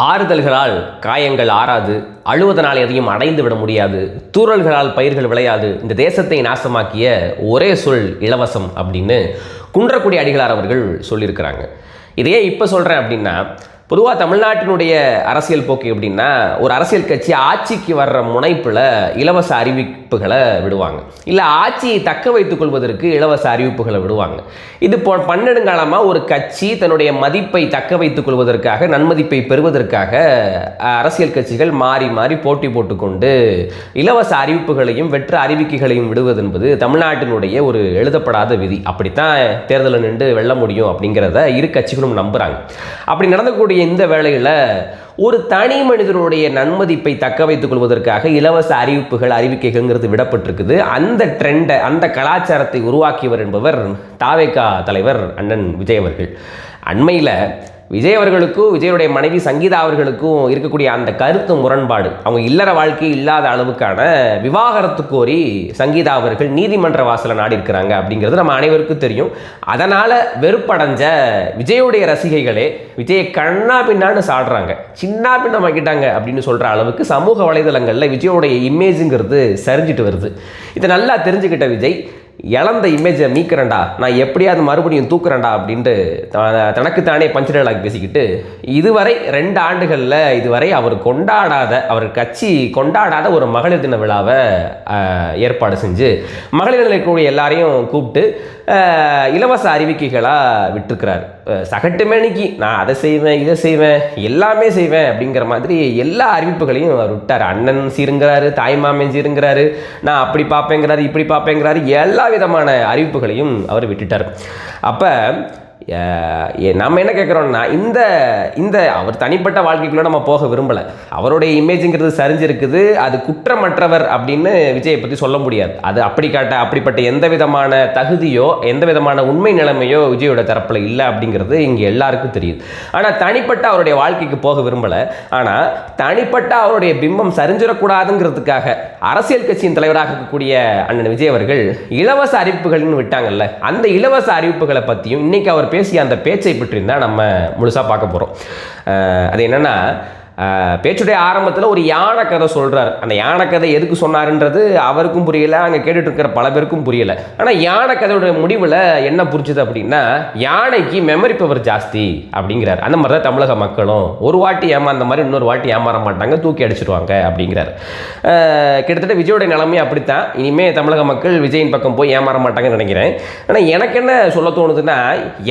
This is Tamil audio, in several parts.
ஆறுதல்களால் காயங்கள் ஆறாது, அழுவதனால் எதையும் அடைந்து விட முடியாது, தூறல்களால் பயிர்கள் விளையாது, இந்த தேசத்தை நாசமாக்கிய ஒரே சொல் இலவசம் அப்படின்னு குன்றக்குடி அடிகளார் அவர்கள் சொல்லியிருக்கிறாங்க. இதையே இப்போ சொல்கிறேன் அப்படின்னா, பொதுவாக தமிழ்நாட்டினுடைய அரசியல் போக்கு எப்படின்னா, ஒரு அரசியல் கட்சி ஆட்சிக்கு வர்ற முனைப்பில் இலவச அறிவிப்புகளை விடுவாங்க, இல்லை ஆட்சியை தக்க வைத்துக் கொள்வதற்கு இலவச அறிவிப்புகளை விடுவாங்க. இது பன்னெடுங்காலமாக ஒரு கட்சி தன்னுடைய மதிப்பை தக்க வைத்துக் கொள்வதற்காக, நன்மதிப்பை பெறுவதற்காக அரசியல் கட்சிகள் மாறி மாறி போட்டி போட்டுக்கொண்டு இலவச அறிவிப்புகளையும் வெற்று அறிவிக்கைகளையும் விடுவது என்பது தமிழ்நாட்டினுடைய ஒரு எழுதப்படாத விதி. அப்படித்தான் தேர்தலில் நின்று வெல்ல முடியும் அப்படிங்கிறத இரு கட்சிகளும் நம்புகிறாங்க. அப்படி நடந்தக்கூடிய இந்த வேளையில் ஒரு தனி மனிதனுடைய நன்மதிப்பை தக்க வைத்துக் கொள்வதற்காக இலவச அறிவிப்புகள், அறிவிக்கைகள்ங்கிறது விடப்பட்டிருக்குது. அந்த ட்ரெண்டை, அந்த கலாச்சாரத்தை உருவாக்கியவர் என்பவர் தாவேகா தலைவர் அண்ணன் விஜய் அவர்கள். அண்மையில் விஜய் அவர்களுக்கும் விஜயனுடைய மனைவி சங்கீதா அவர்களுக்கும் இருக்கக்கூடிய அந்த கருத்து முரண்பாடு, அவங்க இல்லற வாழ்க்கை இல்லாத அளவுக்கான விவாகரத்து கோரி சங்கீதா அவர்கள் நீதிமன்ற வாசலை நாடி இருக்கிறாங்க அப்படிங்கிறது நம்ம அனைவருக்கும் தெரியும். அதனால் வெறுப்படைஞ்ச விஜயுடைய ரசிகைகளே விஜயை கண்ணா பின்னான்னு சாடுறாங்க, சின்ன பின்னமாக்கிட்டாங்க அப்படின்னு சொல்கிற அளவுக்கு சமூக வலைதளங்களில் விஜயோடைய இமேஜுங்கிறது சரிஞ்சிட்டு வருது. இதை நல்லா தெரிஞ்சுக்கிட்ட விஜய், இழந்த இமேஜை மீக்கிறேன்டா, நான் எப்படியாவது மறுபடியும் தூக்குறேன்டா அப்படின்ட்டு தனக்குத்தானே பஞ்சடலாக பேசிக்கிட்டு, இதுவரை 2 ஆண்டுகளில் இதுவரை அவர் கட்சி கொண்டாடாத ஒரு மகளிர் தின விழாவை ஏற்பாடு செஞ்சு மகளிர் இருக்கக்கூடிய எல்லாரையும் கூப்பிட்டு இலவச அறிவிக்கைகளாக விட்டுருக்கிறார். சகட்டுமேனிக்கு நான் அதை செய்வேன், இதை செய்வேன், எல்லாமே செய்வேன் அப்படிங்கிற மாதிரி எல்லா அறிவிப்புகளையும் அவர் விட்டார். அண்ணன் சீருங்கிறாரு, தாய்மாமன் சீருங்கிறாரு, நான் அப்படி பார்ப்பேங்கிறாரு, இப்படி பார்ப்பேங்கிறாரு, எல்லா விதமான அறிவிப்புகளையும் அவர் விட்டுட்டார். அப்போ நம்ம என்ன கேட்குறோம்னா, இந்த அவர் தனிப்பட்ட வாழ்க்கைக்குள்ளே நம்ம போக விரும்பலை. அவருடைய இமேஜுங்கிறது சரிஞ்சிருக்குது, அது குற்றமற்றவர் அப்படின்னு விஜயை பற்றி சொல்ல முடியாது. அது அப்படிப்பட்ட எந்த விதமான தகுதியோ எந்த விதமான உண்மை நிலைமையோ விஜயோட தரப்பில் இல்லை அப்படிங்கிறது இங்கே எல்லாருக்கும் தெரியுது. ஆனால் தனிப்பட்ட அவருடைய வாழ்க்கைக்கு போக விரும்பலை. ஆனால் தனிப்பட்ட அவருடைய பிம்பம் சரிஞ்சிடக்கூடாதுங்கிறதுக்காக அரசியல் கட்சியின் தலைவராக இருக்கக்கூடிய அண்ணன் விஜய் அவர்கள் இலவச அறிவிப்புகள்னு விட்டாங்கல்ல, அந்த இலவச அறிவிப்புகளை பற்றியும் இன்னைக்கு அவர் பேசிய அந்த பேச்சை பற்றி தான் நம்ம முழுசாக பார்க்க போகிறோம். அது என்னென்னா, பேச்சுடைய ஆரம்பத்தில் ஒரு யானை கதை சொல்கிறார். அந்த யானை கதை எதுக்கு சொன்னார்ன்றது அவருக்கும் புரியலை, அங்கே கேட்டுட்டு இருக்கிற பல பேருக்கும் புரியலை. ஆனால் யானை கதையோட முடிவில் என்ன புரிஞ்சுது அப்படின்னா, யானைக்கு மெமரி பவர் ஜாஸ்தி அப்படிங்கிறார். அந்த மாதிரி தான் தமிழக மக்களும் ஒரு வாட்டி ஏமாந்த மாதிரி இன்னொரு வாட்டி ஏமாற மாட்டாங்க, தூக்கி அடிச்சிடுவாங்க அப்படிங்கிறார். கிட்டத்தட்ட விஜயோடைய நிலைமை அப்படித்தான். இனிமேல் தமிழக மக்கள் விஜயின் பக்கம் போய் ஏமாற மாட்டாங்கன்னு நினைக்கிறேன். ஆனால் எனக்கு என்ன சொல்ல தோணுதுன்னா,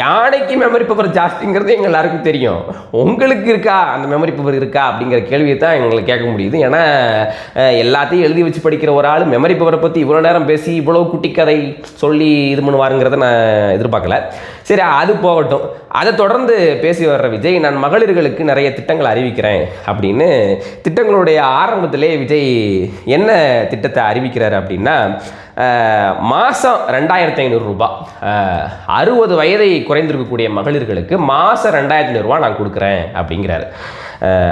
யானைக்கு மெமரி பவர் ஜாஸ்திங்கிறது எங்கள் எல்லாருக்கும் தெரியும். உங்களுக்கு இருக்கா அந்த மெமரி பவர் இருக்கா அப்படிங்கிற கேள்வியை தான் எங்களுக்கு கேட்க முடியுது. ஏன்னா எல்லாத்தையும் எழுதி வச்சு படிக்கிற ஒரு ஆள் மெமரி பவரை பற்றி இவ்வளோ நேரம் பேசி இவ்வளோ குட்டி கதை சொல்லி இது பண்ணுவாருங்கிறத நான் எதிர்பார்க்கல. சரி, அது போகட்டும். அதை தொடர்ந்து பேசி வர்ற விஜய், நான் மகளிர்களுக்கு நிறைய திட்டங்கள் அறிவிக்கிறேன் அப்படின்னு திட்டங்களுடைய ஆரம்பத்திலே விஜய் என்ன திட்டத்தை அறிவிக்கிறார் அப்படின்னா, மாதம் 2500 ரூபாய், 60 வயதை குறைந்திருக்கக்கூடிய மகளிர்களுக்கு மாதம் 2500 ரூபா நான் கொடுக்குறேன் அப்படிங்கிறாரு.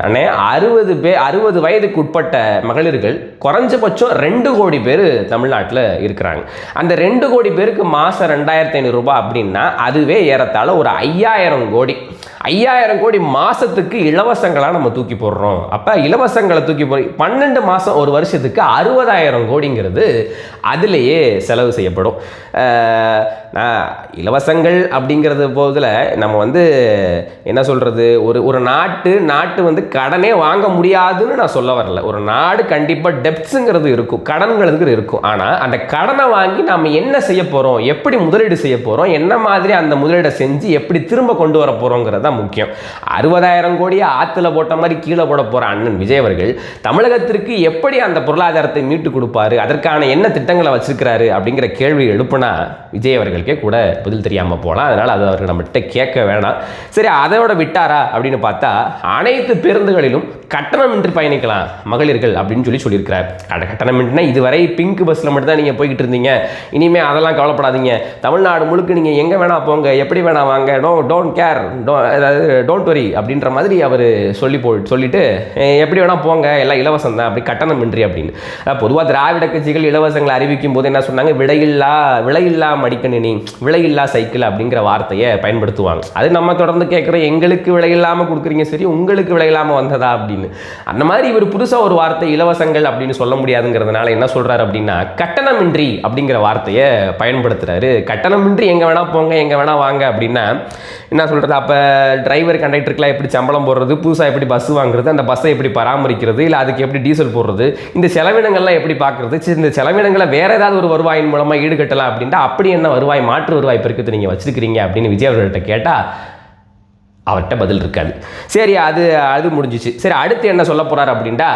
அண்ணே, 60 வயதுக்கு உட்பட்ட மகளிர்கள் குறைஞ்சபட்சம் 2 கோடி பேர் தமிழ்நாட்டில் இருக்கிறாங்க. அந்த 2 கோடி பேருக்கு மாதம் 2500 ரூபாய் அப்படின்னா அதுவே ஏறத்தாழ ஒரு 5000 கோடி மாதத்துக்கு இலவசங்களாக நம்ம தூக்கி போடுறோம். அப்போ இலவசங்களை தூக்கி போய் 12 மாதம் ஒரு வருஷத்துக்கு 60,000 கோடிங்கிறது அதிலேயே செலவு செய்யப்படும். இலவசங்கள் அப்படிங்கிறது போதில் நம்ம என்ன சொல்கிறது, ஒரு நாட்டு கடனே வாங்க முடியாதுன்னு நான் சொல்ல வரல. ஒரு நாடு கண்டிப்பாக டெப்ட்ஸுங்கிறது இருக்கும், கடன்களுக்கு இருக்கும். ஆனால் அந்த கடனை வாங்கி நாம் என்ன செய்ய போகிறோம், எப்படி முதலீடு செய்ய போகிறோம், என்ன மாதிரி அந்த முதலீடை செஞ்சு எப்படி திரும்ப கொண்டு வர போகிறோங்கிறது தான் முக்கியம். 60,000 கோடியை ஆற்றுல போட்ட மாதிரி கீழே போட போகிற அண்ணன் விஜய் அவர்கள் தமிழகத்திற்கு எப்படி அந்த பொருளாதாரத்தை மீட்டு கொடுப்பாரு, அதற்கான என்ன திட்டங்களை வச்சிருக்கிறாரு அப்படிங்கிற கேள்வி எழுப்புனா விஜய் அவர்களுக்கே கூட பதில் தெரியாமல் போகலாம். அதனால் அது அவர்கள் நம்மகிட்ட கேட்க வேணாம். சரி, அதோட விட்டாரா அப்படின்னு பார்த்தா, அனைத்து பேருந்துகளிலும் கட்டணமின்றி பயணிக்கலாம் மகளிர்கள் அப்படின்னு சொல்லியிருக்கிறார். கட்டணமின்றினா இதுவரை பிங்க் பஸ்ஸில் மட்டும் தான் நீங்கள் போய்கிட்டு இருந்தீங்க, இனிமேல் அதெல்லாம் கவலைப்படாதீங்க, தமிழ்நாடு முழுக்க நீங்கள் எங்கே வேணா போங்க, எப்படி வேணா வாங்க, டோன்ட் கேர், டோன்ட் வரி அப்படின்ற மாதிரி அவர் சொல்லிட்டு எப்படி வேணா போங்க, எல்லாம் இலவசம் தான், அப்படி கட்டணமின்றி அப்படின்னு. பொதுவாக திராவிட கட்சிகள் இலவசங்களை அறிவிக்கும் போது என்ன சொன்னாங்க, விலையில்லா மடிக்கணினி, விலையில்லா சைக்கிள் அப்படிங்கிற வார்த்தையை பயன்படுத்துவாங்க. அது நம்ம தொடர்ந்து கேட்குறோம், எங்களுக்கு விலையில்லாமல் கொடுக்குறீங்க, சரி உங்களுக்கு விலையில்லாமல் வந்ததா அப்படின்னு. அந்த மாதிரி இவர் புதுசாக ஒரு வார்த்தை இலவசங்கள் அப்படின்னு சொல்ல முடியாதுங்கிறதுனால என்ன சொல்கிறார் அப்படின்னா கட்டணமின்றி அப்படிங்கிற வார்த்தையை பயன்படுத்துகிறாரு. கட்டணமின்றி எங்கே வேணால் போங்க, எங்கே வேணால் வாங்க அப்படின்னா என்ன சொல்கிறது? அப்போ டிரைவர் கண்டக்டருக்குலாம் எப்படி சம்பளம் போடுறது, புதுசாக எப்படி பஸ் வாங்குறது, அந்த பஸ்ஸை எப்படி பராமரிக்கிறது, இல்லை அதுக்கு எப்படி டீசல் போடுறது, இந்த செலவினங்கள்லாம் எப்படி பார்க்குறது, சரி இந்த செலவினங்களை வேறு ஏதாவது ஒரு வருவாயின் மூலமாக ஈடுகட்டலாம் அப்படின்ட்டு அப்படி என்ன வருவாய் மாற்று வருவாய் பெருக்கத்தை நீங்கள் வச்சுருக்கிறீங்க அப்படின்னு விஜய் அவர்கள்ட்ட கேட்டால் அவர்கிட்ட பதில் இருக்காது. சரி, அது முடிஞ்சிச்சு. சரி, அடுத்து என்ன சொல்ல போகிறார் அப்படின்ட்டா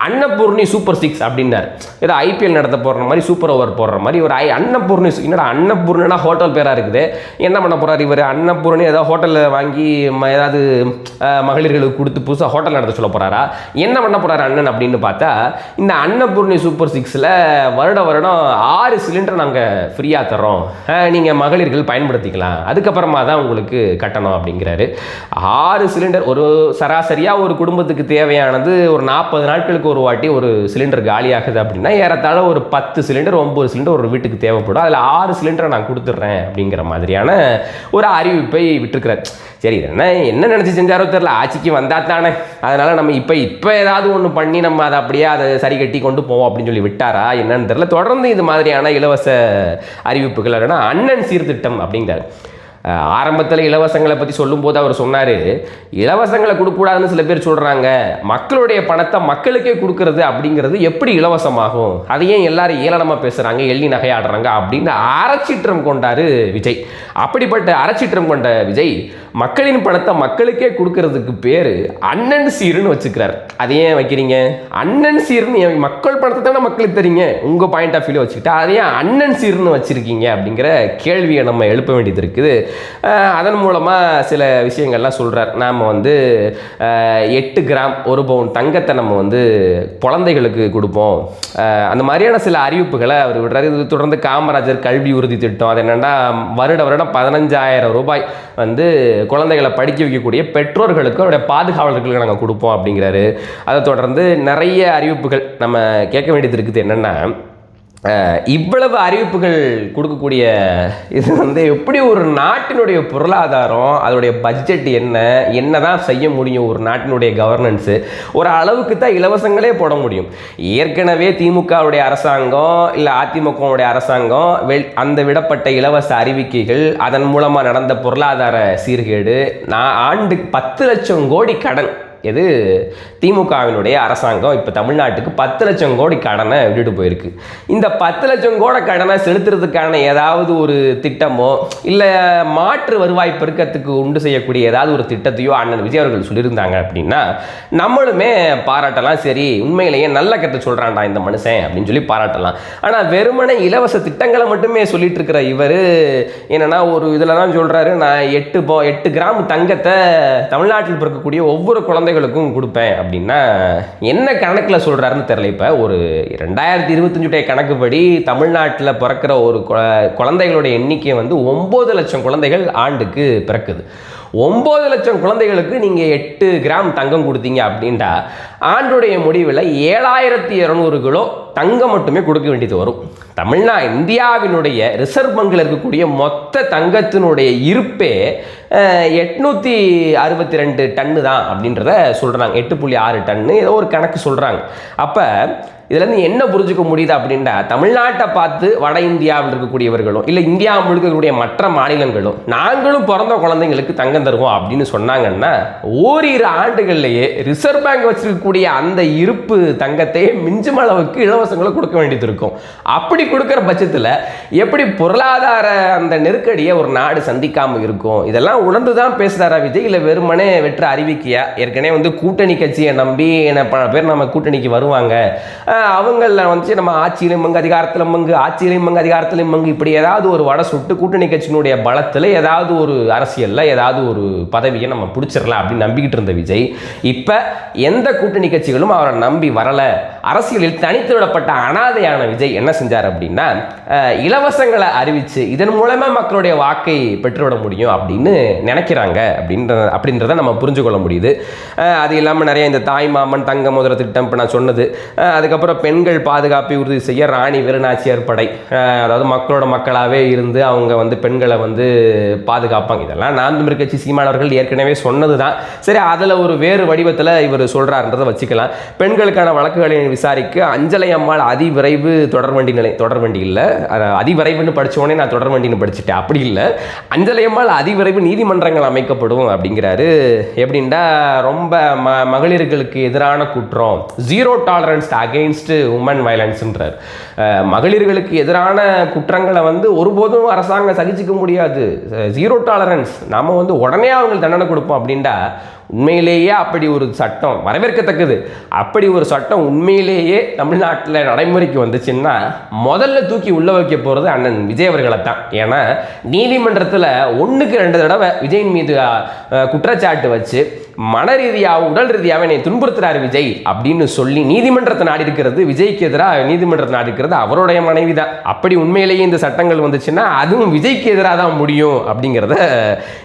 அன்னபூர்ணி சூப்பர் 6 அப்படின்னார். ஏதோ ஐபிஎல் நடத்த போடுற மாதிரி, சூப்பர் ஓவர் போடுற மாதிரி ஒரு அன்னபூர்ணி. என்னடா அன்னபூர்ணினா ஹோட்டல் பேராக இருக்குது, என்ன பண்ண போகிறார் இவர்? அன்னபூர்ணி ஏதாவது ஹோட்டலில் வாங்கி ஏதாவது மகளிர்களுக்கு கொடுத்து புதுசாக ஹோட்டல் நடத்த சொல்ல போகிறாரா? என்ன பண்ண போகிறார் அண்ணன் அப்படின்னு பார்த்தா இந்த அன்னபூர்ணி சூப்பர் 6ல் வருடம் 6 சிலிண்டர் நாங்கள் ஃப்ரீயாக தரோம், நீங்கள் மகளிர்கள் பயன்படுத்திக்கலாம், அதுக்கப்புறமா தான் உங்களுக்கு கட்டணம் அப்படிங்கிறாரு. 6 சிலிண்டர், ஒரு சராசரியாக ஒரு குடும்பத்துக்கு தேவையானது ஒரு 40 நாட்களுக்கு ஒரு வாட்டி ஒரு சிலிண்டர் காலியாகுது அப்படின்னா ஏறத்தாழ ஒரு 10 சிலிண்டர் 9 சிலிண்டர் ஒரு வீட்டுக்கு தேவைப்படும். அதில் 6 சிலிண்டரை நான் கொடுத்துட்றேன் அப்படிங்கிற மாதிரியான ஒரு அறிவிப்பை விட்டுருக்கிறார். சரி, என்ன நினச்சி செஞ்சாரோ தெரியல, ஆட்சிக்கு வந்தால் தானே, அதனால் நம்ம இப்போ ஏதாவது ஒன்று பண்ணி நம்ம அதை அப்படியே அதை சரி கட்டி கொண்டு போவோம் அப்படின்னு சொல்லி விட்டாரா என்னன்னு தெரியல. தொடர்ந்து இது மாதிரியான இலவச அறிவிப்புகள் இல்லைன்னா அண்ணன் சீர்திட்டம் அப்படிங்கிறார். ஆரம்பத்தில் இலவசங்களை பற்றி சொல்லும்போது அவர் சொன்னார், இலவசங்களை கொடுக்கக்கூடாதுன்னு சில பேர் சொல்கிறாங்க, மக்களுடைய பணத்தை மக்களுக்கே கொடுக்கறது அப்படிங்கிறது எப்படி இலவசமாகும், அதையே எல்லாரும் ஏளனமாக பேசுகிறாங்க, எள்ளி நகையாடுறாங்க அப்படின்னு அறச்சீற்றம் கொண்டார் விஜய். அப்படிப்பட்ட அறச்சீற்றம் கொண்ட விஜய் மக்களின் பணத்தை மக்களுக்கே கொடுக்கறதுக்கு பேர் அண்ணன் சீருன்னு வச்சுக்கிறார். அதை ஏன் வைக்கிறீங்க? அண்ணன் சீர்னு மக்கள் பணத்தை தானே மக்களுக்கு தெரியுங்க, உங்கள் பாயிண்ட் ஆஃப் வியூ வச்சுக்கிட்டு அதை ஏன் அண்ணன் சீர்னு வச்சுருக்கீங்க அப்படிங்கிற கேள்வியை நம்ம எழுப்ப வேண்டியது இருக்குது. அதன் மூலமாக சில விஷயங்கள்லாம் சொல்கிறார். நாம் 8 கிராம் 1 பவுன் தங்கத்தை நம்ம குழந்தைகளுக்கு கொடுப்போம், அந்த மாதிரியான சில அறிவிப்புகளை அவர் விடுறாரு. இது தொடர்ந்து காமராஜர் கல்வி உறுதி திட்டம், அது என்னென்னா வருடம் 15,000 ரூபாய் குழந்தைகளை படிக்க வைக்கக்கூடிய பெற்றோர்களுக்கு அவருடைய பாதுகாவலர்களுக்கு நாங்கள் கொடுப்போம் அப்படிங்கிறாரு. அதை தொடர்ந்து நிறைய அறிவிப்புகள் நம்ம கேட்க வேண்டியது இருக்குது. என்னென்னா இவ்வளவு அறிவிப்புகள் கொடுக்கக்கூடிய இது எப்படி ஒரு நாட்டினுடைய பொருளாதாரம், அதோடைய பட்ஜெட் என்ன தான் செய்ய முடியும், ஒரு நாட்டினுடைய கவர்னன்ஸு ஒரு அளவுக்கு தான் இலவசங்களே போட முடியும். ஏற்கனவே திமுகவுடைய அரசாங்கம் இல்லை அதிமுகவுடைய அரசாங்கம் அந்த விடப்பட்ட இலவச அறிவிக்கைகள், அதன் மூலமாக நடந்த பொருளாதார சீர்கேடு, ஆண்டுக்கு 10 லட்சம் கோடி கடன். இது திமுகவினுடைய அரசாங்கம் இப்போ தமிழ்நாட்டுக்கு 10 லட்சம் கோடி கடனை விட்டுட்டு போயிருக்கு. இந்த 10 லட்சம் கோடி கடனை செலுத்துறதுக்கான ஏதாவது ஒரு திட்டமோ இல்லை மாற்று வருவாய் பெருக்கத்துக்கு உண்டு செய்யக்கூடிய ஏதாவது ஒரு திட்டத்தையோ அண்ணன் விஜய் அவர்கள் சொல்லியிருந்தாங்க அப்படின்னா நம்மளுமே பாராட்டலாம். சரி, உண்மையிலேயே நல்ல கருத்தை சொல்கிறான்டா இந்த மனுஷன் அப்படின்னு சொல்லி பாராட்டலாம். ஆனால் வெறுமனே இலவச திட்டங்களை மட்டுமே சொல்லிட்டு இருக்கிற இவர் என்னன்னா ஒரு இதில் தான் சொல்கிறாரு, நான் 8 கிராம் தங்கத்தை தமிழ்நாட்டில் பிறக்கக்கூடிய ஒவ்வொரு குழந்தைகளுக்கும் கொடுப்பேன் அப்படின்னா என்ன கணக்கில் சொல்கிறாருன்னு தெரியல. இப்போ ஒரு 2025 கணக்குப்படி தமிழ்நாட்டில் பிறக்கிற ஒரு குழந்தைகளுடைய எண்ணிக்கை 9 லட்சம் குழந்தைகள் ஆண்டுக்கு பிறக்குது. 9 லட்சம் குழந்தைகளுக்கு நீங்கள் 8 கிராம் தங்கம் கொடுத்தீங்க அப்படின்ட்டா ஆண்டுடைய முடிவில் 7200 கிலோ தங்கம் மட்டுமே கொடுக்க வேண்டியது வரும். இந்தியாவினுடைய ரிசர்வ் பங்கில் இருக்கக்கூடிய மொத்த தங்கத்தினுடைய இருப்பே 862 டன்னு தான் அப்படின்றத சொல்கிறாங்க. 8.6 டன்னு ஏதோ ஒரு கணக்கு சொல்கிறாங்க. அப்போ இதுலேருந்து என்ன புரிஞ்சுக்க முடியுது அப்படின்னா தமிழ்நாட்டை பார்த்து வட இந்தியாவில் இருக்கக்கூடியவர்களும் இல்லை இந்தியா முழுக்க இருக்கக்கூடிய மற்ற மாநிலங்களும் நாங்களும் பிறந்த குழந்தைங்களுக்கு தங்கம் தருவோம் அப்படின்னு சொன்னாங்கன்னா ஓரிரு ஆண்டுகள்லேயே ரிசர்வ் பேங்க் வச்சிருக்கக்கூடிய அந்த இருப்பு தங்கத்தையே மிஞ்சும் அளவுக்கு இலவசங்களை கொடுக்க வேண்டியது இருக்கும். அப்படி கொடுக்குற பட்சத்தில் எப்படி பொருளாதார அந்த நெருக்கடியை ஒரு நாடு சந்திக்காமல் இருக்கும்? இதெல்லாம் உணர்ந்து தான் பேசுகிறாரா விஜய், இல்லை வெறுமனே வெற்ற அறிவிக்கையா? ஏற்கனவே கூட்டணி கட்சியை நம்பி பல பேர் நம்ம கூட்டணிக்கு வருவாங்க, அவங்கள நம்ம ஆட்சியிலும் மங்கு அதிகாரத்திலும் மங்கு ஆட்சியிலையும் மங்கு அதிகாரத்திலையும் மங்கு இப்படி ஏதாவது ஒரு வடை சுட்டு கூட்டணி கட்சியினுடைய பலத்தில் ஏதாவது ஒரு அரசியலில் ஏதாவது ஒரு பதவியை நம்ம பிடிச்சிடலாம் அப்படின்னு நம்பிக்கிட்டு இருந்த விஜய் இப்போ எந்த கூட்டணி கட்சிகளும் அவரை நம்பி வரலை. அரசியலில் தனித்து விடப்பட்ட அனாதையான விஜய் என்ன செஞ்சார் அப்படின்னா இலவசங்களை அறிவித்து இதன் மூலமாக மக்களுடைய வாக்கை பெற்றுவிட முடியும் அப்படின்னு நினைக்கிறாங்க அப்படின்றத நம்ம புரிஞ்சு கொள்ள முடியுது. அது இல்லாமல் நிறைய இந்த தாய் மாமன் தங்க முதல திட்டம் இப்போ நான் சொன்னது, அதுக்கப்புறம் பெண்கள் பாதுகாப்பை உறுதி செய்ய ராணி வீரநாச்சியார் படை, அதாவது மக்களோட மக்களாகவே இருந்து அவங்க வந்து பெண்களை வந்து பாதுகாப்பாங்க. இதெல்லாம் நாம் தமிழர் கட்சி சீமானவர்கள் ஏற்கனவே சொன்னது தான். சரி, அதில் ஒரு வேறு வடிவத்தில் இவர் சொல்கிறாருன்றதை வச்சுக்கலாம். பெண்களுக்கான வழக்குகளை விசாரிக்க அஞ்சலை அம்மாள் அதிவிரைவு தொடர்வண்டி இல்லை, அதிவிரைவுன்னு படித்தோடனே நான் தொடர்வண்டின்னு படிச்சுட்டேன், அப்படி இல்லை, அஞ்சலை அம்மாள் அதிவிரைவு நீதிமன்றங்கள் அமைக்கப்படும் அப்படிங்கிறாரு. எப்படின்னா ரொம்ப மகளிர்களுக்கு எதிரான குற்றம், ஜீரோ டாலரன்ஸ் அகெயின்ஸ்ட் உமன் வயலன்ஸ்ன்றார். மகளிர்களுக்கு எதிரான குற்றங்களை வந்து ஒருபோதும் அரசாங்கம் சகிச்சிக்க முடியாது, ஜீரோ டாலரன்ஸ், நாம வந்து உடனே அவங்களுக்கு தண்டனை கொடுப்போம் அப்படின்டா உண்மையிலேயே அப்படி ஒரு சட்டம் வரவேற்கத்தக்கது. அப்படி ஒரு சட்டம் உண்மையிலேயே தமிழ்நாட்டில் நடைமுறைக்கு வந்துச்சுன்னா முதல்ல தூக்கி உள்ள வைக்க போகிறது அண்ணன் விஜய் அவர்களை தான். ஏன்னா நீதிமன்றத்தில் 1க்கு 2 தடவை விஜயின் மீது குற்றச்சாட்டு வச்சு மன ரீதியாக உடல் ரீதியாக என்னை துன்புறுத்துறாரு விஜய் அப்படின்னு சொல்லி நீதிமன்றத்தை நாடி இருக்கிறது, விஜய்க்கு எதிராக நீதிமன்றத்தை நாடி இருக்கிறது அவருடைய மனைவி தான். அப்படி உண்மையிலேயே இந்த சட்டங்கள் வந்துச்சுன்னா அதுவும் விஜய்க்கு எதிராக தான் முடியும் அப்படிங்கிறத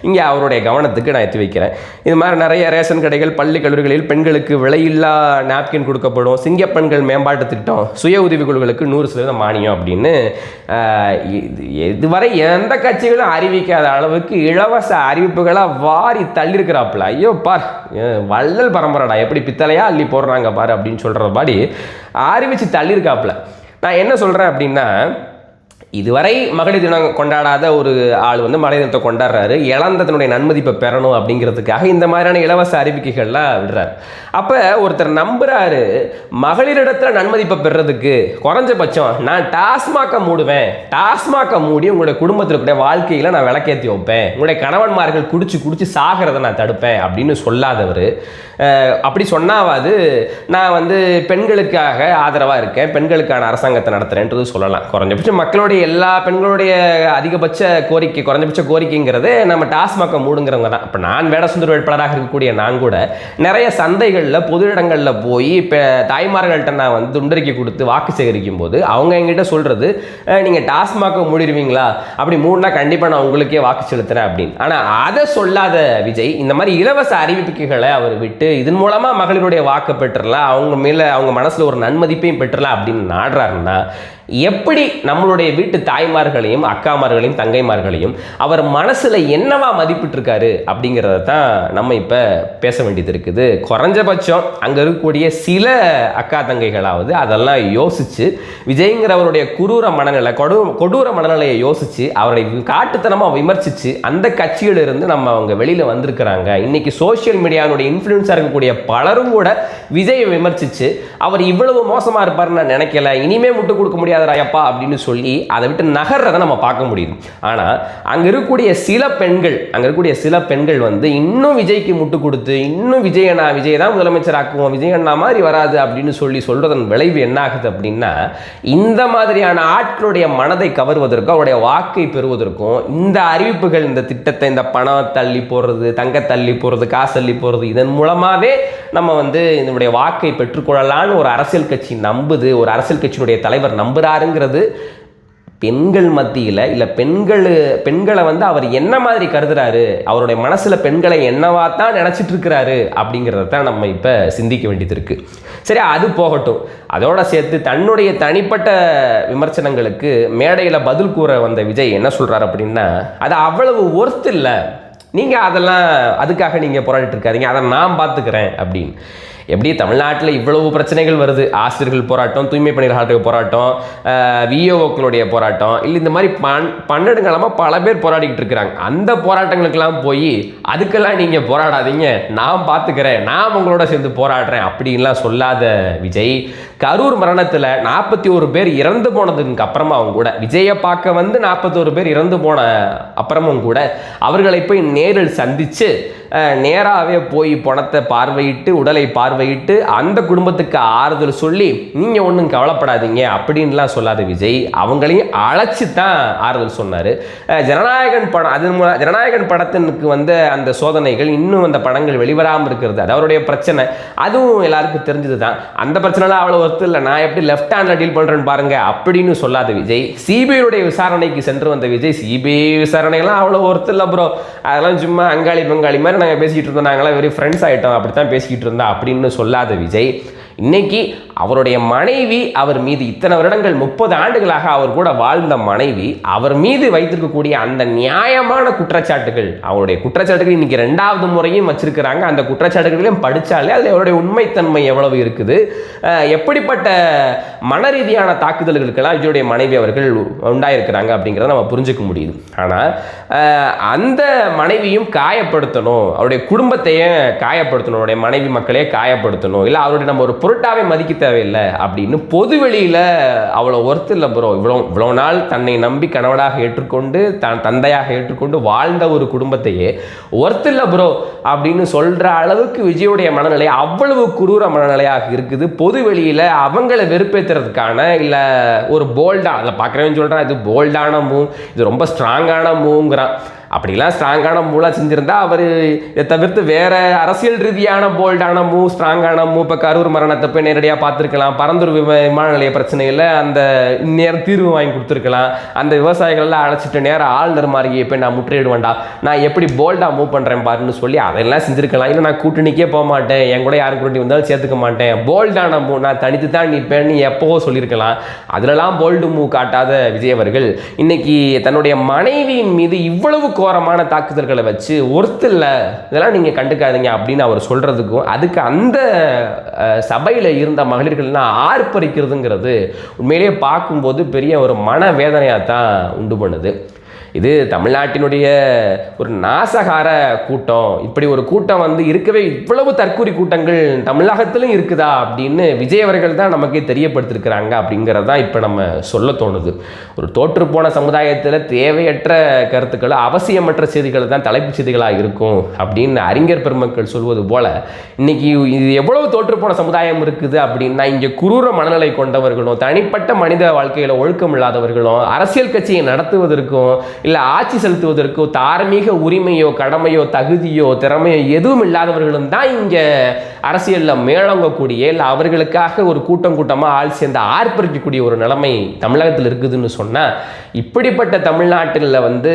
இங்கே அவருடைய கவனத்துக்கு நான் எத்தி வைக்கிறேன். இது மாதிரி நிறைய ரேஷன் கடைகள், பள்ளி கல்லூரிகளில் பெண்களுக்கு விலையில்லா நாப்கின் கொடுக்கப்படும், சிங்கப்பெண்கள் மேம்பாட்டு திட்டம், சுய உதவி குழுக்களுக்கு 100% மானியம் அப்படின்னு இதுவரை எந்த கட்சிகளும் அறிவிக்காத அளவுக்கு இலவச அறிவிப்புகளாக வாரி தள்ளியிருக்கிறாப்புல. ஐயோ பார், வள்ளல் பரம்பரைடா, எப்படி பித்தளையா அள்ளி போடுறாங்க பாரு அப்படின்னு சொல்கிற மாதிரி அறிவிச்சு தள்ளியிருக்காப்புல. நான் என்ன சொல்கிறேன் அப்படின்னா, இதுவரை மகளிர் தினம் கொண்டாடாத ஒரு ஆள் வந்து மகளிர் தினத்தை கொண்டாடுறாரு, இழந்ததனுடைய நன்மதிப்பை பெறணும் அப்படிங்கிறதுக்காக இந்த மாதிரியான இலவச அறிவிக்கைகள்லாம் விடுறாரு. அப்போ ஒருத்தர் நம்புறாரு மகளிரிடத்தில் நன்மதிப்பை பெறதுக்கு குறைஞ்சபட்சம் நான் டாஸ்மாகை மூடுவேன், டாஸ்மாகை மூடி உங்களுடைய குடும்பத்தினுடைய வாழ்க்கையில் நான் விளக்கேற்றி வைப்பேன், உங்களுடைய கணவன்மார்கள் குடிச்சு சாகிறத நான் தடுப்பேன் அப்படின்னு சொல்லாதவர், அப்படி சொன்னாவது நான் வந்து பெண்களுக்காக ஆதரவாக இருக்கேன், பெண்களுக்கான அரசாங்கத்தை நடத்துகிறேன்றது சொல்லலாம். குறைஞ்சபட்சம் மக்களுடைய எல்லா பெண்களுடைய அதிகபட்ச கோரிக்கை, குறைஞ்சபட்ச கோரிக்கைங்கிறது நம்ம டாஸ்மாகை மூடுங்கிறவங்க தான். இப்போ நான் வேடசுந்தர வேட்பாளராக இருக்கக்கூடிய நான் கூட நிறைய சந்தைகளில் பொது இடங்களில் போய் இப்போ தாய்மார்கள்ட்ட நான் வந்து துண்டறிக்கை கொடுத்து வாக்கு சேகரிக்கும் போது அவங்க எங்கிட்ட சொல்கிறது, நீங்கள் டாஸ்மாகை மூடிடுவீங்களா, அப்படி மூடினா கண்டிப்பாக நான் உங்களுக்கே வாக்கு செலுத்துகிறேன் அப்படின்னு. ஆனால் அதை சொல்லாத விஜய் இந்த மாதிரி இலவச அறிவிப்புகளை அவர் விட்டு இதன் மூலமாக மகளிருடைய வாக்கு பெற்றுடலாம், அவங்க மேலே அவங்க மனசில் ஒரு நன்மதிப்பையும் பெற்றுடலாம் அப்படின்னு நாடுறாருன்னா எப்படி நம்மளுடைய வீட்டு தாய்மார்களையும் அக்காமார்களையும் தங்கைமார்களையும் அவர் மனசில் என்னவா மதிப்பிட்டிருக்காரு அப்படிங்கிறத தான் நம்ம இப்போ பேச வேண்டியது இருக்குது. குறைஞ்சபட்சம் அங்கே இருக்கக்கூடிய சில அக்கா தங்கைகளாவது அதெல்லாம் யோசித்து விஜய்ங்கிறவருடைய கொடூர மனநிலையை யோசித்து அவரை காட்டுத்தனமாக விமர்சித்து அந்த கட்சியிலிருந்து நம்ம அவங்க வெளியில் வந்திருக்கிறாங்க. இன்னைக்கு சோசியல் மீடியாவுடைய இன்ஃப்ளூயன்ஸாக இருக்கக்கூடிய பலரும் கூட விஜயை விமர்சித்து அவர் இவ்வளவு மோசமாக இருப்பார்னு நான் நினைக்கல, இனிமே முட்டு கொடுக்க முடியாது ராயப்பா அப்படின்னு சொல்லி அதை விட்டு நகர்றதை நம்ம பார்க்க முடியுது. ஆனால் அங்கே இருக்கக்கூடிய சில பெண்கள் வந்து இன்னும் விஜய்க்கு முட்டு கொடுத்து இன்னும் விஜய் தான் முதலமைச்சர் ஆக்குவோம், விஜய் அண்ணா மாதிரி வராது அப்படின்னு சொல்றதன் விளைவு என்ன ஆகுது அப்படின்னா, இந்த மாதிரியான ஆட்களுடைய மனதை கவர்வதற்கும் அவருடைய வாக்கை பெறுவதற்கும் இந்த அறிவிப்புகள், இந்த திட்டத்தை, இந்த பணம் தள்ளி போடுறது, தங்க தள்ளி போடுறது, காசு தள்ளி போடுறது, இதன் மூலமாகவே நம்ம வந்து இதனுடைய வாக்கை பெற்றுக்கொள்ளலான்னு ஒரு அரசியல் கட்சி நம்புது, ஒரு அரசியல் கட்சியினுடைய தலைவர் நம்புறாருங்கிறது பெண்கள் மத்தியில் இல்லை பெண்களை வந்து அவர் என்ன மாதிரி கருதுறாரு, அவருடைய மனசில் பெண்களை என்னவா தான் நினச்சிட்டு இருக்கிறாரு அப்படிங்கிறத தான் நம்ம இப்போ சிந்திக்க வேண்டியது இருக்குது. சரி, அது போகட்டும். அதோட சேர்த்து தன்னுடைய தனிப்பட்ட விமர்சனங்களுக்கு மேடையில் பதில் கூற வந்த விஜய் என்ன சொல்கிறார் அப்படின்னா, அது அவ்வளவு ஒர்த் இல்லை, நீங்கள் அதெல்லாம் அதுக்காக நீங்கள் போராடிட்டு இருக்காதீங்க, அதை நான் பார்த்துக்கிறேன் அப்படின்னு. எப்படி தமிழ்நாட்டில் இவ்வளவு பிரச்சனைகள் வருது, ஆசிரியர்கள் போராட்டம், தூய்மை பணியாளர்கள் போராட்டம், விஓக்களுடைய போராட்டம், இல்லை இந்த மாதிரி பன்னெடுங்காலமாக பல பேர் போராடிக்கிட்டு இருக்கிறாங்க. அந்த போராட்டங்களுக்கெல்லாம் போய் அதுக்கெல்லாம் நீங்கள் போராடாதீங்க, நான் பார்த்துக்கிறேன், நான் உங்களோட சேர்ந்து போராடுறேன் அப்படின்லாம் சொல்லாத விஜய், கரூர் மரணத்தில் 41 பேர் இறந்து போனதுக்கு அப்புறமாவும் கூட, விஜயை பார்க்க வந்து 41 பேர் இறந்து போன அப்புறமும் கூட அவர்களை போய் நேரில் சந்தித்து நேராகவே போய் பணத்தை பார்வையிட்டு உடலை பார்வையிட்டு அந்த குடும்பத்துக்கு ஆறுதல் சொல்லி நீங்கள் ஒன்றும் கவலைப்படாதீங்க அப்படின்லாம் சொல்லாத விஜய் அவங்களையும் அழைச்சி தான் ஆறுதல் சொன்னார். ஜனநாயகன் படத்தினுக்கு வந்து அந்த சோதனைகள் இன்னும் அந்த படங்கள் வெளிவராமல் இருக்கிறது, அது அவருடைய பிரச்சனை, அதுவும் எல்லாருக்கும் தெரிஞ்சது தான். அந்த பிரச்சனைலாம் அவ்வளோ ஒர்த்து இல்லை, நான் எப்படி லெஃப்ட் ஹேண்டில் டீல் பண்ணுறேன்னு பாருங்க அப்படின்னு சொல்லாத விஜய், சிபிஐடைய விசாரணைக்கு சென்று வந்த விஜய், சிபிஐ விசாரணைலாம் அவ்வளோ ஒர்த்து இல்லை ப்ரோ, அதெல்லாம் சும்மா அங்காளி பங்காளி மாதிரி நாங்கள் பேசிக்கிட்டு இருந்தோம், நாங்களாம் வெறும் ஃப்ரெண்ட்ஸ் ஆகிட்டோம், அப்படி தான் பேசிக்கிட்டு இருந்தோம் அப்படின்னு சொல்லாத விஜய், இன்னைக்கு அவருடைய மனைவி அவர் மீது இத்தனை வருடங்கள் 30 ஆண்டுகளாக அவர் கூட வாழ்ந்த மனைவி அவர் மீது வைத்திருக்கக்கூடிய அந்த நியாயமான குற்றச்சாட்டுகள், அவருடைய குற்றச்சாட்டுகள் இன்னைக்கு 2வது முறையும் வச்சிருக்கிறாங்க. அந்த குற்றச்சாட்டுகளையும் படித்தாலே அதில் அவருடைய உண்மைத்தன்மை எவ்வளவு இருக்குது, எப்படிப்பட்ட மன ரீதியான தாக்குதல்களுக்கெல்லாம் விஜயுடைய மனைவி அவர்கள் உண்டாயிருக்கிறாங்க அப்படிங்கிறத நம்ம புரிஞ்சுக்க முடியுது. ஆனால் அந்த மனைவியும் காயப்படுத்தணும், அவருடைய குடும்பத்தையே காயப்படுத்தணும், அவருடைய மனைவி மக்களையே காயப்படுத்தணும், இல்லை அவருடைய நம்ம ஒரு பொருட்டாவே மதிக்க தேவையில்லை அப்படின்னு பொது வெளியில் அவ்வளோ ஒர்த்து இல்லை ப்ரோ, இவ்வளோ நாள் தன்னை நம்பி கணவனாக ஏற்றுக்கொண்டு தான் தந்தையாக ஏற்றுக்கொண்டு வாழ்ந்த ஒரு குடும்பத்தையே ஒர்த்து இல்லை ப்ரோ அப்படின்னு சொல்கிற அளவுக்கு விஜயுடைய மனநிலை அவ்வளவு குரூர மனநிலையாக இருக்குது. பொது வெளியில் அவங்கள வெறுப்பேற்றுறதுக்கான இல்லை ஒரு போல்டாக அதை பார்க்குறவன் சொல்கிறான் இது போல்டான மூவ், இது ரொம்ப ஸ்ட்ராங்கான மூவ்ங்கிறான். அப்படிலாம் ஸ்ட்ராங்கான மூவெலாம் செஞ்சுருந்தா அவர் இதை தவிர்த்து வேறு அரசியல் ரீதியான போல்டான மூவ், ஸ்ட்ராங்கான மூவ், இப்போ கரூர் மரணத்தை போய் நேரடியாக பார்த்துருக்கலாம், பரந்தூர் விமான நிலைய பிரச்சனையில் அந்த நேரம் தீர்வு வாங்கி கொடுத்துருக்கலாம், அந்த விவசாயிகள்லாம் அழைச்சிட்டு நேரம் ஆளுநர் மாதிரி போய் நான் முற்றுகையிடுவேன்டா, நான் எப்படி போல்டாக மூவ் பண்ணுறேன் பாருன்னு சொல்லி அதெல்லாம் செஞ்சுருக்கலாம். இல்லை நான் கூட்டணிக்கே போக மாட்டேன், என் கூட யாரும் கூட்டணி வந்தாலும் சேர்த்துக்க மாட்டேன், போல்டான மூவ் நான் தனித்து தான் நிற்பேன்னு எப்போவோ சொல்லியிருக்கலாம். அதிலலாம் போல்டு மூவ் காட்டாத விஜய் அவர்கள் இன்னைக்கு தன்னுடைய மனைவியின் மீது இவ்வளவு கோரமான தாக்குதல்களை வச்சு ஒருத்தர் இதெல்லாம் நீங்கள் கண்டுக்காதீங்க அப்படின்னு அவர் சொல்கிறதுக்கும் அதுக்கு அந்த சபையில் இருந்த மகளிர்கள்லாம் ஆர்ப்பரிக்கிறதுங்கிறது உண்மையிலேயே பார்க்கும்போது பெரிய ஒரு மனவேதனையாக தான் உண்டு பண்ணுது. இது தமிழ்நாட்டினுடைய ஒரு நாசகார கூட்டம், இப்படி ஒரு கூட்டம் வந்து இருக்கவே இவ்வளவு தற்கூரி கூட்டங்கள் தமிழகத்திலும் இருக்குதா அப்படின்னு விஜய் அவர்கள் தான் நமக்கே தெரியப்படுத்திருக்கிறாங்க அப்படிங்கிறதான் இப்போ நம்ம சொல்ல தோணுது. ஒரு தோற்றுப்போன சமுதாயத்தில் தேவையற்ற கருத்துக்கள், அவசியமற்ற செய்திகள் தான் தலைப்புச் செய்திகளாக இருக்கும் அப்படின்னு அறிஞர் பெருமக்கள் சொல்வது போல இன்னைக்கு இது எவ்வளவு தோற்றுப்போன சமுதாயம் இருக்குது அப்படின்னா இங்கே குரூர மனநிலை கொண்டவர்களும் தனிப்பட்ட மனித வாழ்க்கையில் ஒழுக்கம் இல்லாதவர்களும் அரசியல் கட்சியை நடத்துவதற்கும் இல்லை ஆட்சி செலுத்துவதற்கோ தார்மீக உரிமையோ கடமையோ தகுதியோ திறமையோ எதுவும் இல்லாதவர்களும் தான் இங்கே அரசியலில் மேலோங்கக்கூடிய இல்லை அவர்களுக்காக ஒரு கூட்டமாக ஆள் சேர்ந்து ஆர்ப்பரிக்கக்கூடிய ஒரு நிலைமை தமிழகத்தில் இருக்குதுன்னு சொன்னால், இப்படிப்பட்ட தமிழ்நாட்டில் வந்து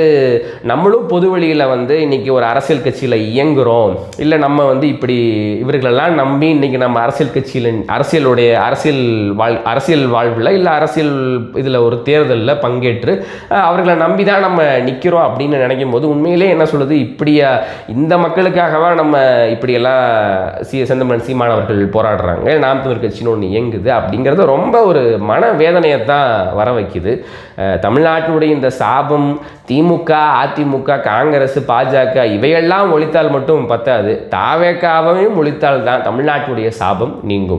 நம்மளும் பொது வழியில் வந்து இன்றைக்கி ஒரு அரசியல் கட்சியில் இயங்குகிறோம், இல்லை நம்ம வந்து இப்படி இவர்களெல்லாம் நம்பி இன்றைக்கி நம்ம அரசியல் கட்சியில் அரசியல் வாழ்வில் இல்லை அரசியல் இதில் ஒரு தேர்தலில் பங்கேற்று அவர்களை நம்பி தான் நம்ம நிற்கிறோம் அப்படின்னு நினைக்கும் போது உண்மையிலே என்ன சொல்லுது, இப்படியா இந்த மக்களுக்காகவா நம்ம இப்படியெல்லாம் செந்தமிழன் சீமானவர்கள் போராடுறாங்க, நாம் தமிழர் கட்சின்னு ஒன்று இயங்குது அப்படிங்கிறது ரொம்ப ஒரு மன வேதனையை தான் வர வைக்குது. தமிழ்நாட்டினுடைய இந்த சாபம் திமுக, அதிமுக, காங்கிரஸ், பாஜக இவையெல்லாம் ஒழித்தால் மட்டும் பத்தாது, தாவேக்காவையும் ஒழித்தால் தான் தமிழ்நாட்டினுடைய சாபம் நீங்கும்.